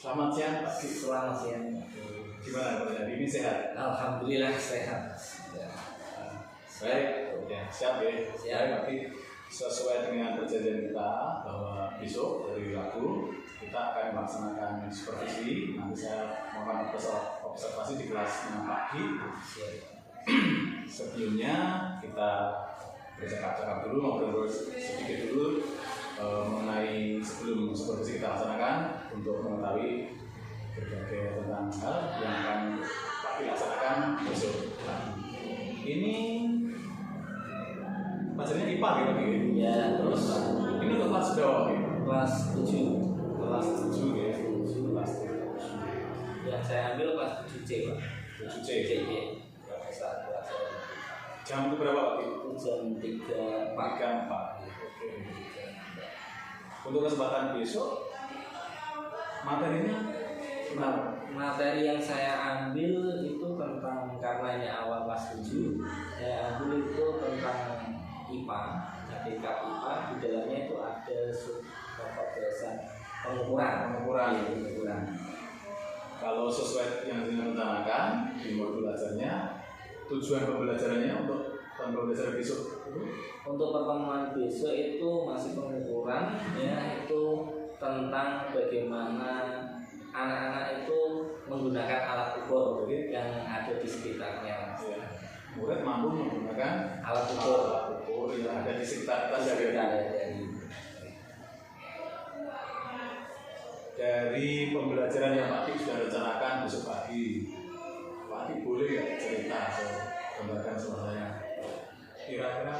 Selamat siang Pak. Selamat siang. Gimana Pak? Hari ini sehat? Alhamdulillah sehat. Ya. Baik, ya, siap ya. Siap. Berarti sesuai dengan perjanjian kita bahwa besok dari Rabu kita akan melaksanakan supervisi. Nanti saya mohon observasi di kelas 6 pagi. Sebelumnya kita bercakap-cakap dulu, ngobrol sedikit dulu mengenai sebelum supervisi kita laksanakan untuk mengetahui berbagai tentang hal yang akan Pak dilaksanakan besok. Ini pelajarannya IPA gitu Pak? Ya, terus Ini untuk kelas berapa Pak? kelas 7. Kelas 7 ya. Kelas 7. Yang saya ambil kelas 7C, Pak. 7C. Ya. Saat kelas Jam itu berapa Pak? itu jam 3 4. Oke. Untuk kesempatan besok materinya kenapa? Materi yang saya ambil itu tentang, karena ini awal kelas 7, saya ambil itu tentang IPA. Jadi IPA di dalamnya itu ada pokok dasar pengukuran. Kalau sesuai yang direncanakan di modul belajarnya, tujuan pembelajarannya untuk pembelajaran besok itu? Untuk pertemuan besok itu masih pengukuran, ya, itu tentang bagaimana anak-anak itu menggunakan alat ukur yang ada di sekitarnya. Ya. Murid mampu menggunakan Alat ukur yang ada di sekitar kita dari pembelajaran yang Pak Dik sudah rencanakan besok pagi. Pak Dik boleh nggak cerita atau gambarkan sama saya kira-kira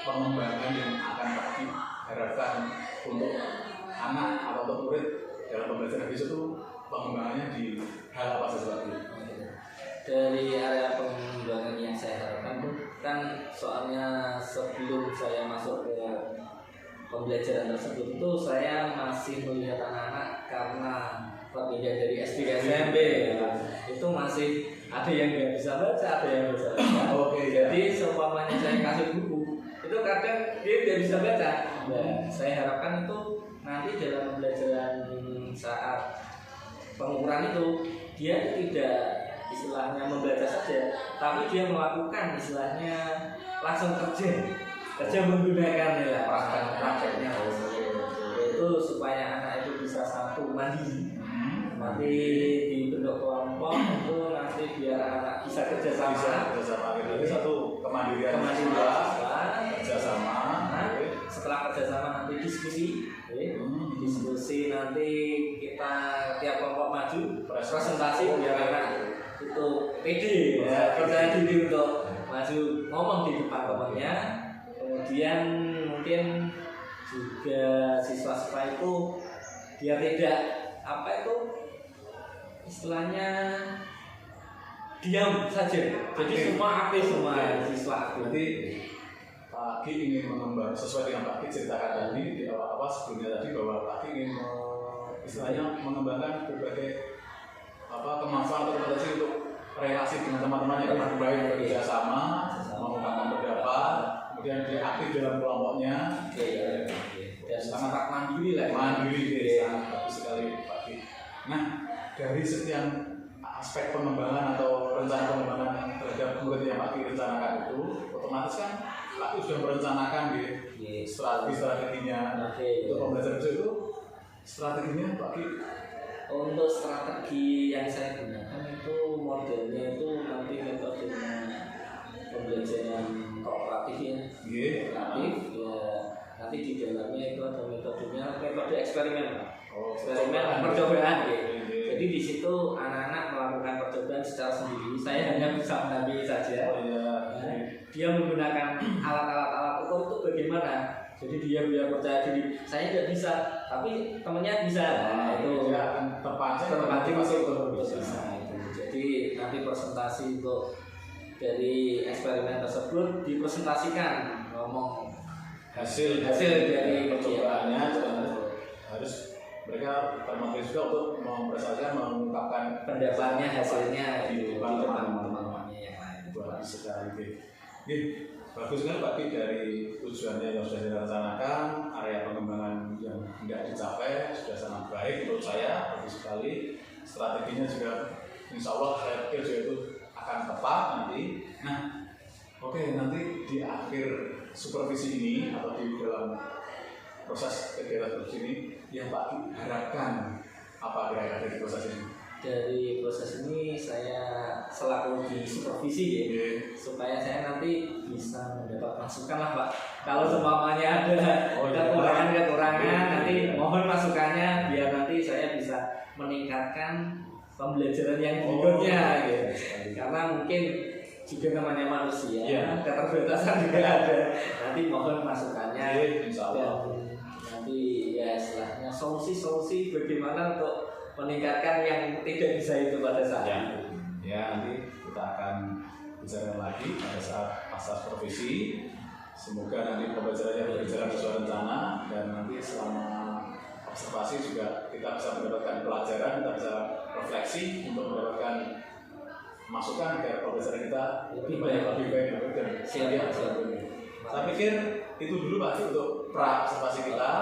pengembangan yang akan Pak Dik harapkan untuk anak atau untuk murid dalam pembelajaran besok itu pengembangannya di hal apa sesuatu? Dari area pengembangan yang saya harapkan itu kan, soalnya sebelum saya masuk ke pembelajaran tersebut itu saya masih melihat anak-anak karena perpindahan dari SD ke SMP ya, itu masih ada yang nggak bisa baca, ada yang bisa baca. Oke, jadi seumpamanya saya kasih buku itu kadang dia nggak bisa baca. Nah, saya harapkan itu nanti dalam pembelajaran saat pengukuran itu dia tidak istilahnya membaca saja, tapi dia melakukan istilahnya langsung kerja menggunakan ya prakteknya itu, supaya anak itu bisa satu mandiri. Nanti di bentuk kelompok itu nanti biar anak bisa kerjasama. Jadi satu kemandirian kerjasama. Setelah kerjasama nanti diskusi nanti kita tiap kelompok maju presentasi biar anak itu pede ya, percaya diri untuk maju ngomong di depan temannya. Kemudian mungkin juga siswa-siswa itu biar tidak istilahnya diam saja. Jadi semua aktif, semua siswa aktif. Berarti Pak Ki ingin mengembang sesuai dengan Pak Ki ceritakan tadi di awal sebelumnya tadi bahwa Pak Ki ingin istilahnya mengembangkan berbagai kemanfaatan atau potensi untuk relasi dengan teman-teman yang lebih baik, bekerja sama, mengungkapkan pendapat, kemudian dia aktif dalam kelompoknya. Dan sangat mandiri lah. Mandiri, sangat bagus sekali Pak Ki. Nah, dari sekian aspek pengembangan atau rencana pengembangan terhadap murid yang Pak Ki rencanakan itu, otomatis kan Pak Ki sudah merencanakan strateginya untuk pembelajaran itu. Strateginya Pak Ki? Untuk strategi yang saya gunakan itu modelnya itu nanti metodenya pembelajaran kooperatif ya. Kooperatif ya, nanti di dalamnya itu ada metode eksperimen. Eksperimen percobaan ya. Jadi di situ anak-anak melakukan percobaan secara sendiri. Saya hanya bisa mendampingi saja. Dia menggunakan alat ukur itu bagaimana? Jadi dia biar percaya diri. Saya tidak bisa, tapi temannya bisa. Nah, itu dia akan terpancing masuk bisa. Jadi nanti presentasi untuk dari eksperimen tersebut dipresentasikan, ngomong hasil dari percobaannya, harus mereka termotivasi juga untuk mempresentasikan, mengungkapkan pendapatnya, hasilnya di depan teman-temannya yang lain. Bagus sekali. Bagus sekali Pak Ki, dari tujuannya yang sudah direncanakan, area pengembangan yang tidak dicapai sudah sangat baik menurut saya. bagus sekali. Strateginya juga insya Allah saya pikir juga itu akan tepat nanti. Nah, oke, nanti di akhir supervisi ini atau di dalam proses kegiatan supervisi ini yang Pak harapkan apa kira-kira dari proses ini? Dari proses ini saya selaku di supervisi ya, supaya saya nanti bisa mendapat masukan lah Pak. Kalau seumpamanya ada kekurangan-kekurangan, nanti mohon masukannya biar nanti saya bisa meningkatkan pembelajaran yang berikutnya gitu. Karena mungkin juga namanya manusia, keterbatasan juga ada. Nanti mohon masukannya dan nanti ya istilahnya solusi-solusi bagaimana untuk meningkatkan yang tidak bisa itu pada saat itu. Ya, nanti kita akan bicara lagi pada saat pasca supervisi. Semoga nanti pembelajarannya berjalan sesuai rencana dan nanti selama observasi juga kita bisa mendapatkan pelajaran, kita bisa refleksi untuk mendapatkan masukan agar pembelajaran kita lebih baik dan siap. Saya pikir itu dulu Pak untuk pra observasi kita.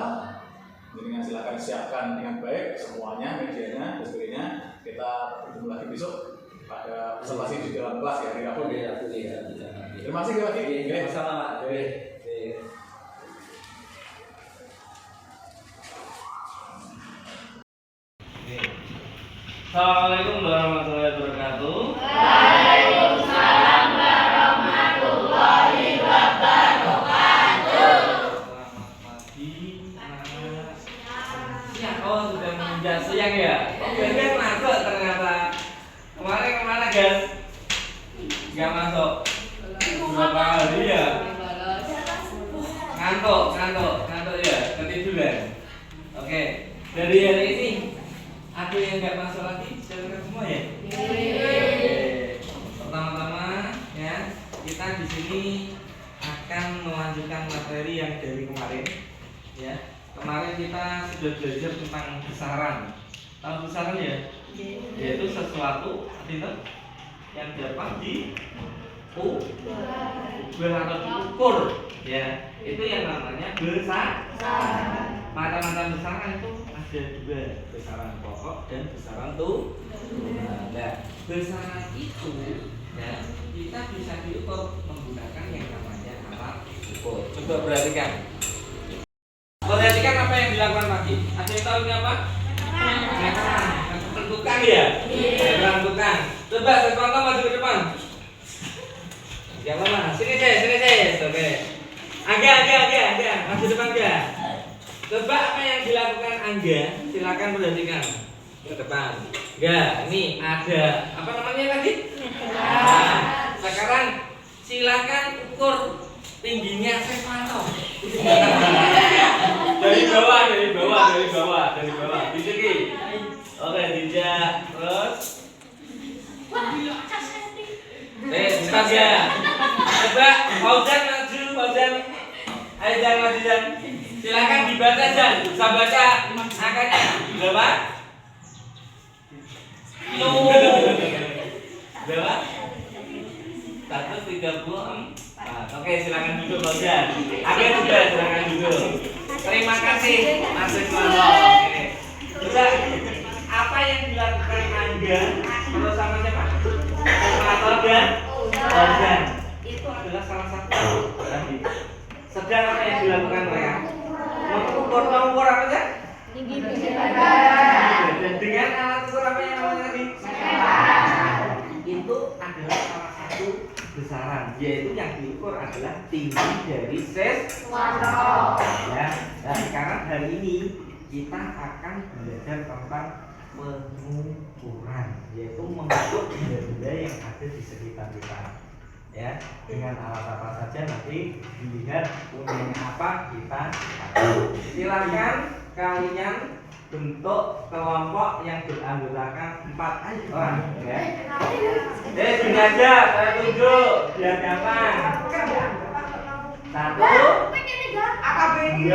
Dengan silakan siapkan dengan baik semuanya, medianya dan sebagainya. Kita bertemu lagi besok pada observasi di dalam kelas ya hari Rabu. Terima kasih Pak. Sama-sama Pak. Assalamualaikum warahmatullahi wabarakatuh. Waalaikumsalam warahmatullahi wabarakatuh. Selamat pagi anak-anak. Ya, sudah menginjak siang ya? Bagian masuk ternyata. Kemarin kemana guys? Gak masuk. Berapa hari ya? Ngantuk ya? Ketiduran. Oke, dari hari ini ada yang nggak masuk lagi, silakan semua ya. Pertama-tama ya, kita di sini akan melanjutkan materi yang dari kemarin. Ya, kemarin kita sudah belajar tentang besaran. Tahu besaran ya? Yaitu sesuatu yang dapat atau diukur. Ya, itu yang namanya besaran. Mata-mata besaran itu ada dua, besaran pokok dan besaran tunggal. Nah, besaran itu ya kita bisa diukur menggunakan yang namanya alat ukur. Coba perhatikan apa yang dilakukan pagi. Ada yang tahu ini apa? Meteran. Tukang ya? Meteran tukang. Coba saya contoh maju ke depan. Yang mana? Sini saya. Oke. Agak. Maju depan enggak? Coba apa yang dilakukan Angga? Silakan perhatikan ke depan. Enggak, ini ada apa namanya tadi? Nah, sekarang silakan ukur tingginya Stefano. Dari bawah. Di sini. Oke, dijak terus. Cepat ya. Coba Fauzan maju. Ayo jangan maju dan. Silakan dibaca dan bisa baca angkanya berapa? Berapa? 134. Oke, silakan duduk Fauzan. Agak juga silakan duduk. Terima kasih Mas Wismono. Oke. Coba apa yang dilakukan Angga bersama siapa? Wismono dan Fauzan. Itu adalah salah satu tadi. Sedang apa yang dilakukan mereka? Mengukur apa ya? Tinggi badan. Dan dengan alat ukur apa yang namanya tadi? Itu adalah salah satu besaran, yaitu yang diukur adalah tinggi dari sesuatu. Ya. Nah, sekarang hari ini kita akan belajar tentang pengukuran, yaitu mengukur benda-benda yang ada di sekitar kita. Ya, dengan alat apa saja nanti dilihat punyanya apa kita pakai. Silakan kalian bentuk kelompok yang beranggotakan 4 orang ya. Gini aja, saya tunjuk biar gampang. 1 2.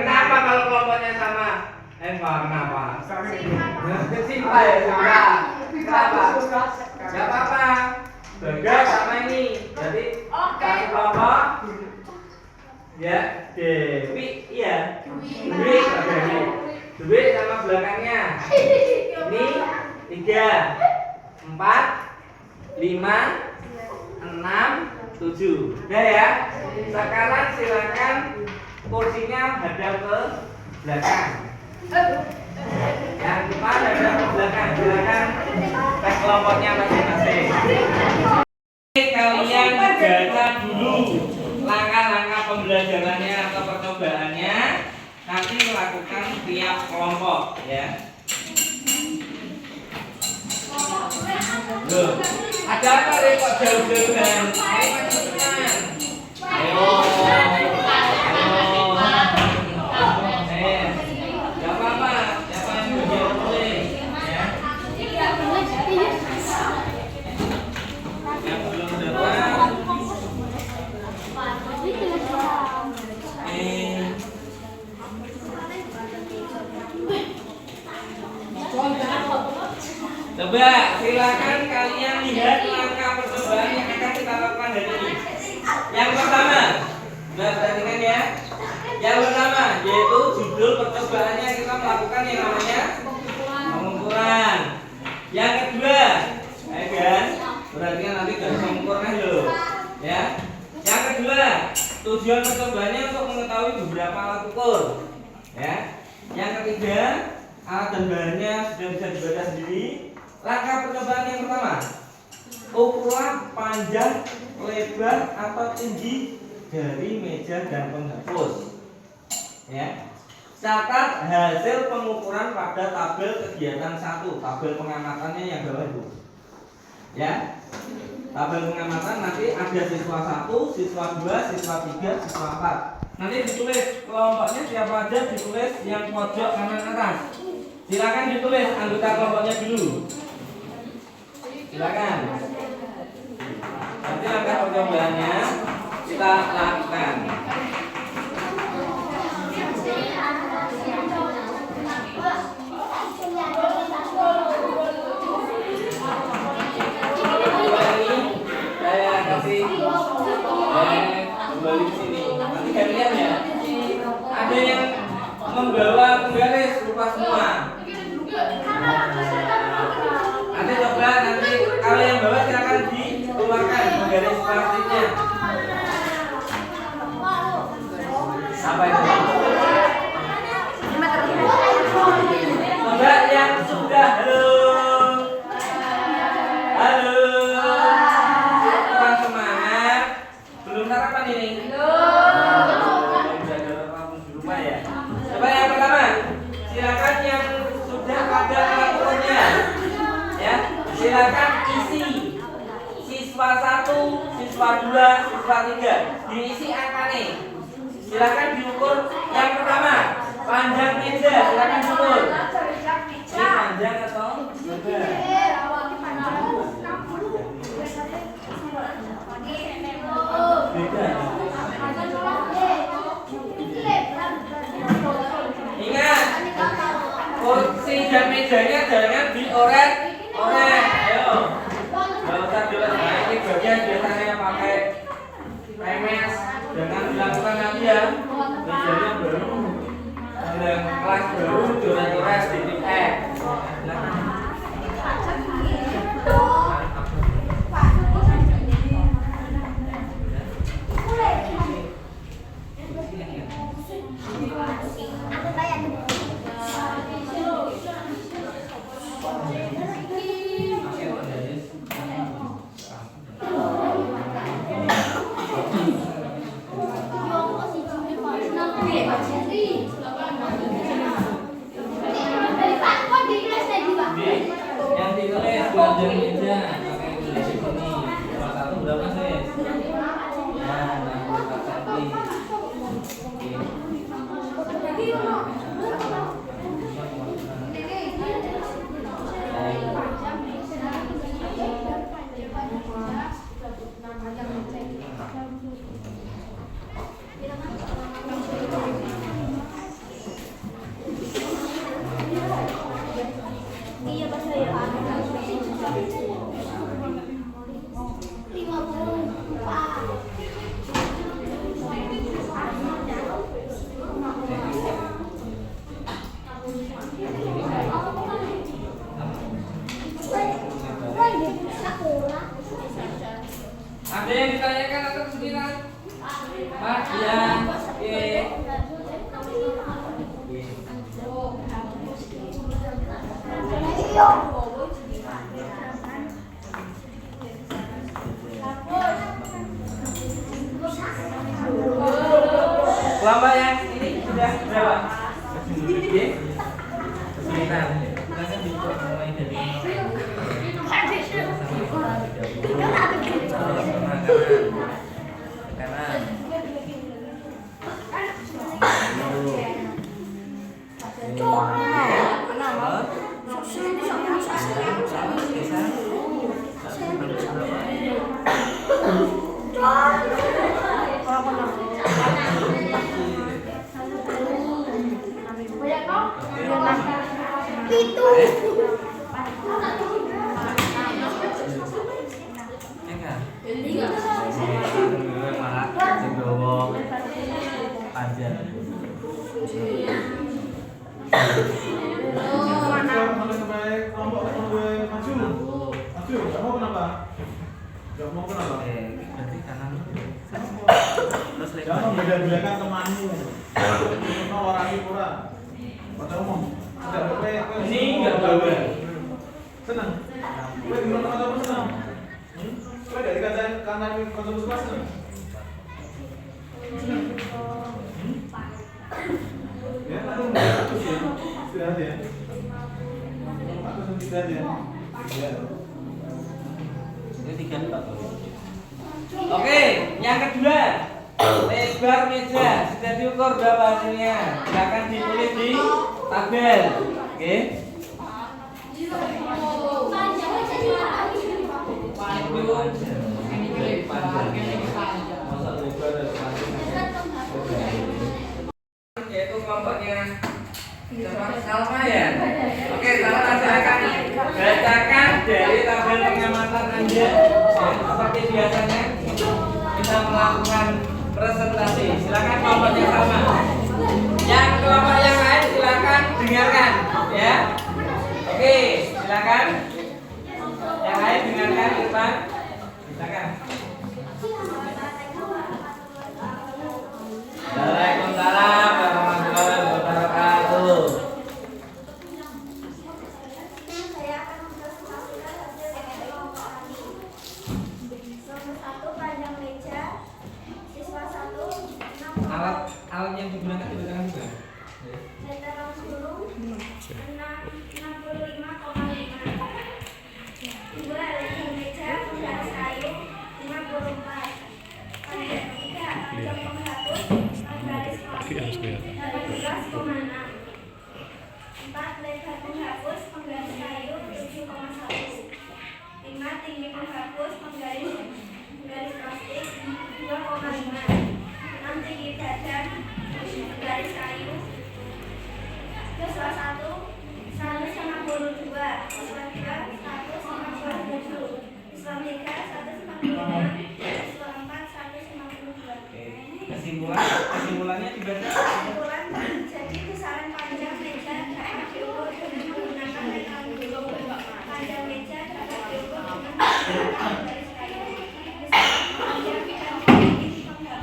Kenapa kalau kelompoknya sama? Kenapa? Simpel ya, kenapa? Gak apa-apa. Bagas sama ini. Jadi satu kelompok. Ya, Dewi, iya. Dewi, duit sama belakangnya. Ini 3, 4, 5, 6, 7. Udah ya. Sekarang silakan kursinya hadap ke belakang. Yang depan hadap ke belakang. Silakan ke kelompoknya masing-masing. Kalian jaga dulu langkah-langkah pembelajarannya atau percobaannya. Nanti melakukan tiap kelompok ya. Loh, ada apa nih kok jauh-jauhan? Ayo cepetan. Ayo. Gak apa-apa, siapa yang bagian boleh ya. Yang belum dapat. Coba silakan kalian lihat langkah percobaan yang akan kita lakukan hari ini. Yang pertama, perhatikan ya. Yang pertama yaitu judul percobaannya kita melakukan yang namanya pengukuran. Yang kedua, kan? Perhatikan nanti garis pengukurnya loh, ya. Yang kedua, tujuan percobaannya untuk mengetahui beberapa alat ukur, ya. Yang ketiga, alat dan bahannya sudah bisa dibaca sendiri. Langkah percobaan yang pertama, ukurlah panjang, lebar atau tinggi dari meja dan penghapus. Ya. Catat hasil pengukuran pada tabel kegiatan 1, tabel pengamatannya yang bawah itu. Ya. Tabel pengamatan nanti ada siswa 1, siswa 2, siswa 3, siswa 4. Nanti ditulis kelompoknya siapa aja, ditulis yang pojok kanan atas. Silakan ditulis anggota kelompoknya dulu. Silakan. Nanti langkah percobaannya kita lakukan. Saya kasih kembali ke sini. Nanti kalian ya. Ada yang membawa penggaris lupa semua. Nanti coba nanti kalau yang bawa silakan dikeluarkan penggaris plastiknya. Apa itu? Coba yang sudah halo, kurang semangat, belum sarapan ini? Belum belajar apapun di rumah ya. Coba yang pertama, silakan yang sudah ada alatnya, ya, silakan isi siswa 1, siswa 2, siswa 3, diisi angkanya. Silakan diukur yang pertama, panjang meja, silakan diukur. Ini panjang atau lebar? Beda. Ingat, kursi dan mejanya jangan diorek-orek. Ayo, nggak usah diorek. Nah, ini bagian biasanya pakai remes. Jangan dilakukan nanti ya. Mejanya baru, yang kelas baru diorek-orek sedikit. Yang ditulis panjang meja pakai tulis ini. Salah satu berapa sih? Nah, 64 cm. Kelompok yang ini sudah berapa? Oke. Kesulitan. Kita kan mulai dari kanan. Jangan beda-bedakan temanmu. Cuma orangnya kurang. Pada umum. Ini enggak bawa. Senang. Kowe gimana kamu senang? Kowe dari kanan kantor sekolah senang? Ya, aku bagus ya. Istirahat ya. Aku istirahat ya. Ya. Ini 34. Oke, yang kedua. Lebar meja sudah diukur berapa hasilnya? Silakan ditulis di tabel. Oke. Yaitu kelompoknya Salma ya. Oke, Salma silakan bacakan dari tabel pengamatan Anda. Seperti biasanya kita melakukan presentasi. Silakan kelompoknya sama. Yang kelompok yang lain silakan dengarkan ya. Oke, silakan. Yang lain dengarkan Irfan. Silakan. Waalaikumsalam warahmatullahi wabarakatuh. Alat yang digunakan dibedakan juga. Meteran sulung 65,5. Dua leher meja penggaris kayu 54. Panjang 3 panjang penghapus penggaris plastik 18,6. 4 lebar penghapus penggaris kayu 7,1. 5 tinggi penghapus penggaris plastik 2,5. 6 tinggi badan garis kayu. Siswa 1 152, siswa 2 157, siswa 3 155, siswa 4 152. Kesimpulannya dibaca. Kesimpulan, jadi besaran panjang meja dapat diukur dengan menggunakan meteran sulung. Panjang meja dapat diukur dengan menggunakan garis kayu. Besaran panjang dan tinggi penghapus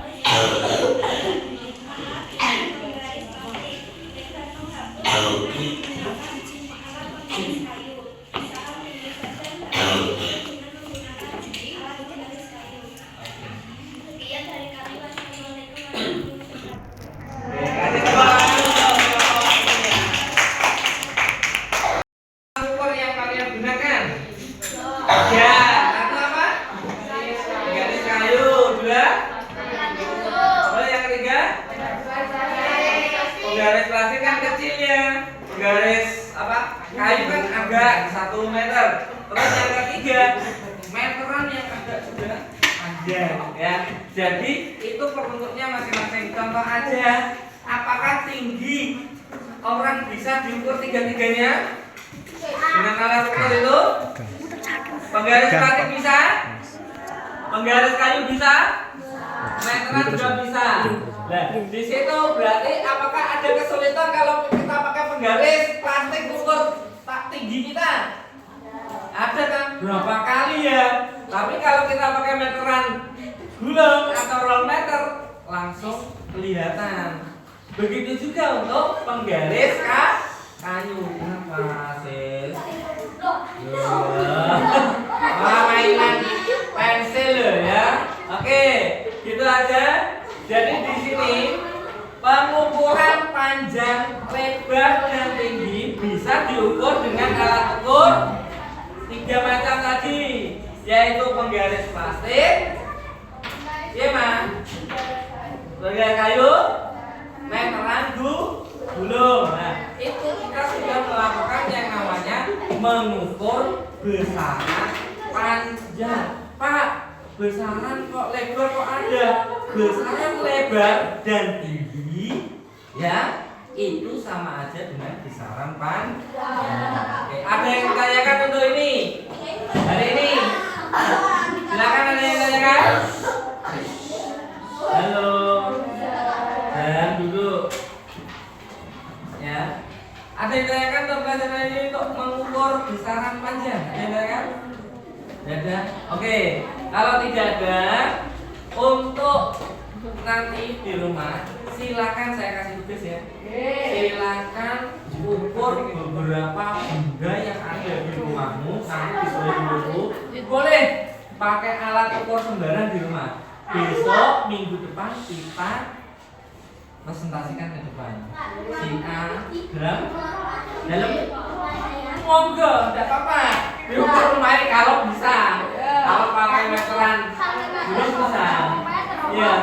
Ukur yang kalian gunakan. Ya, satu apa? Garis kayu. Dua. Yang ketiga? Penggaris plastik kan kecil ya. Penggaris apa? Kayu kan agak 1 meter. Terus yang ketiga, meteran yang agak juga ada ya. Jadi itu peruntuknya masing-masing. Contoh aja, apakah tinggi orang bisa diukur tiga-tiganya dengan alat ukur itu? Penggaris plastik bisa, penggaris kayu bisa, meteran juga bisa. Nah, di situ berarti apakah ada kesulitan kalau kita pakai penggaris plastik ukur tinggi kita? Ada kan? Berapa kali ya? Tapi kalau kita pakai meteran gulung atau roll meter langsung kelihatan. Begitu juga untuk penggaris kayu. Kenapa, Sis? lebar dan tinggi bisa diukur dengan alat ukur 3 macam tadi, yaitu penggaris plastik, iya mah, penggaris kayu, meteran gulung. Nah, itu kita sudah melakukan yang namanya mengukur besaran panjang. Pak, besaran kok lebar kok ada? Besaran lebar dan tinggi, ya, itu sama aja dengan besaran panjang. Oke, ada yang ditanyakan untuk ini? Hari ini? Silakan, ada yang ditanyakan? Halo. Dan duduk. Ya. Ada yang ditanyakan untuk pelajaran ini untuk mengukur besaran panjang? Ada yang ditanyakan? Tidak ada? Oke. Kalau tidak ada, untuk nanti di rumah silakan saya kasih tugas ya. Silakan ukur beberapa benda yang ada di rumahmu nanti disuruh dulu. Boleh pakai alat ukur sembarang di rumah. Besok minggu depan kita presentasikan ke depan. Si A dalam monggo, tidak apa-apa. Diukur rumahnya kalau bisa. Kalau pakai meteran belum bisa. Ya.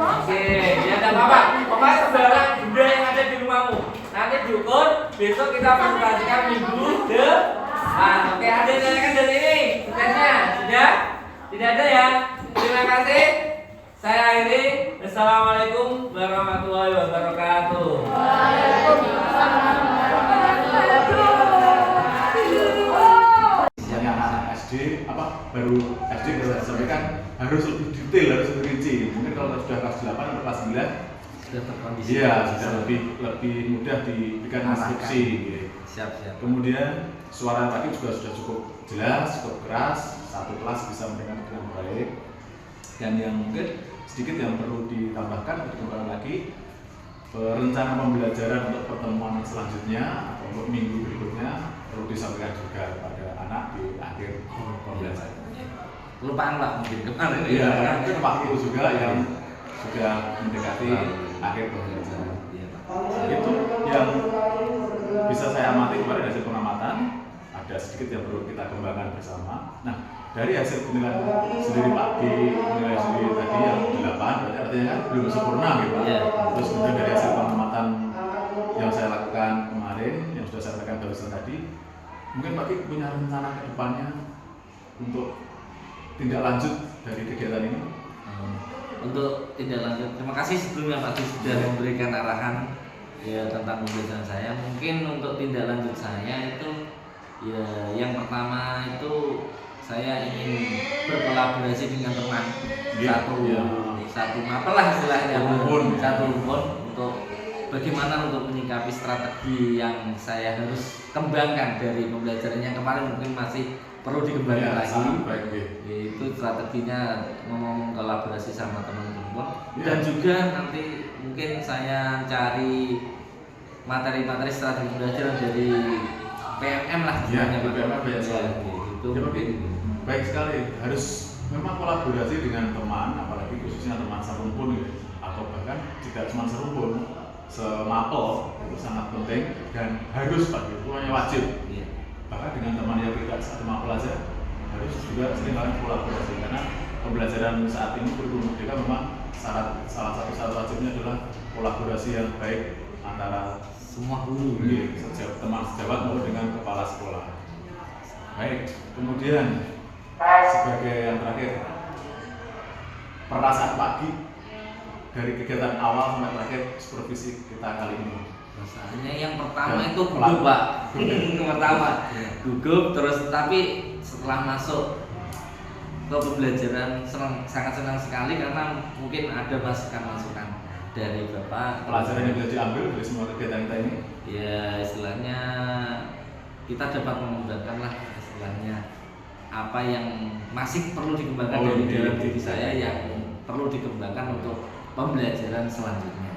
Oke, ya tidak apa-apa. Pokoknya sembarang benda yang ada di rumahmu nanti diukur. Besok kita presentasikan minggu depan. Oke, ada yang tanyakan dari ini? Tugasnya sudah? Tidak ada ya? Terima kasih. Saya akhiri. Assalamualaikum warahmatullahi wabarakatuh. Misalnya anak SD baru SD kita sampaikan harus lebih detail, harus lebih rinci. Mungkin kalau sudah kelas 8 atau kelas 9 Sudah terkondisi. iya sudah lebih mudah diberikan instruksi. Siap. Kemudian suara tadi juga sudah cukup jelas, cukup keras, satu kelas bisa mendengar dengan baik. Dan yang mungkin sedikit yang perlu ditambahkan atau dikembangkan lagi, rencana pembelajaran untuk pertemuan selanjutnya atau untuk minggu berikutnya perlu disampaikan juga kepada anak di akhir pembelajaran. Kelupaan Pak mungkin kemarin. Iya, itu waktu juga yang sudah mendekati akhir pembelajaran. Itu yang bisa saya amati kemarin hasil pengamatan, ada sedikit yang perlu kita kembangkan bersama. Nah, dari hasil penilaian sendiri Pak di nilai sendiri tadi yang 8, berarti artinya kan belum sempurna gitu Pak. Terus kemudian dari hasil pengamatan yang saya lakukan kemarin, yang sudah saya sampaikan barusan tadi, mungkin Pak Ki punya rencana ke depannya untuk tindak lanjut dari kegiatan ini? Untuk tindak lanjut, terima kasih sebelumnya Pak Ki sudah memberikan arahan ya tentang pembelajaran saya. Mungkin untuk tindak lanjut saya itu ya yang pertama itu saya ingin berkolaborasi dengan teman satu apalah istilahnya satu rumpun untuk bagaimana untuk menyikapi strategi yang saya harus kembangkan dari pembelajaran yang kemarin mungkin masih perlu dikembangkan lagi. Itu strateginya ngomong kolaborasi sama teman-teman dan juga nanti mungkin saya cari materi-materi strategi pembelajaran dari PMM lah sebenarnya Pak. PMM banyak sekali. Itu mungkin baik sekali, harus memang kolaborasi dengan teman, apalagi khususnya teman serumpun gitu. Atau bahkan tidak cuma serumpun, semapel itu sangat penting dan harus Pak, itu hanya wajib. Bahkan dengan teman yang tidak satu mapel aja harus juga sering kali kolaborasi karena pembelajaran saat ini kurikulum merdeka memang salah satu syarat wajibnya adalah kolaborasi yang baik antara semua guru, teman sejawat maupun dengan kepala sekolah. Baik, kemudian sebagai yang terakhir, perasaan pagi dari kegiatan awal sampai terakhir supervisi kita kali ini. Rasanya yang pertama itu gugup Pak. Yang pertama gugup, terus tapi setelah masuk ke pembelajaran sangat senang sekali karena mungkin ada masukan-masukan dari Bapak. Pelajaran yang bisa diambil dari semua kegiatan kita ini? Ya istilahnya kita dapat mengembangkan lah istilahnya apa yang masih perlu dikembangkan dari dalam diri saya yang perlu dikembangkan untuk pembelajaran selanjutnya.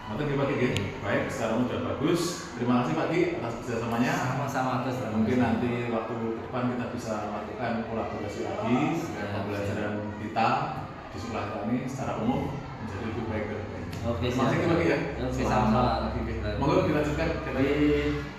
Mungkin Pak Ki, baik, secara sudah bagus. Terima kasih Pak Ki atas kerjasamanya. Sama-sama Gus. Mungkin nanti waktu depan kita bisa lakukan kolaborasi lagi dan pembelajaran kita di sekolah kita ini secara umum menjadi lebih baik. Oke, Masih lagi ya. Oke, sama-sama. Monggo dilanjutkan. Oke.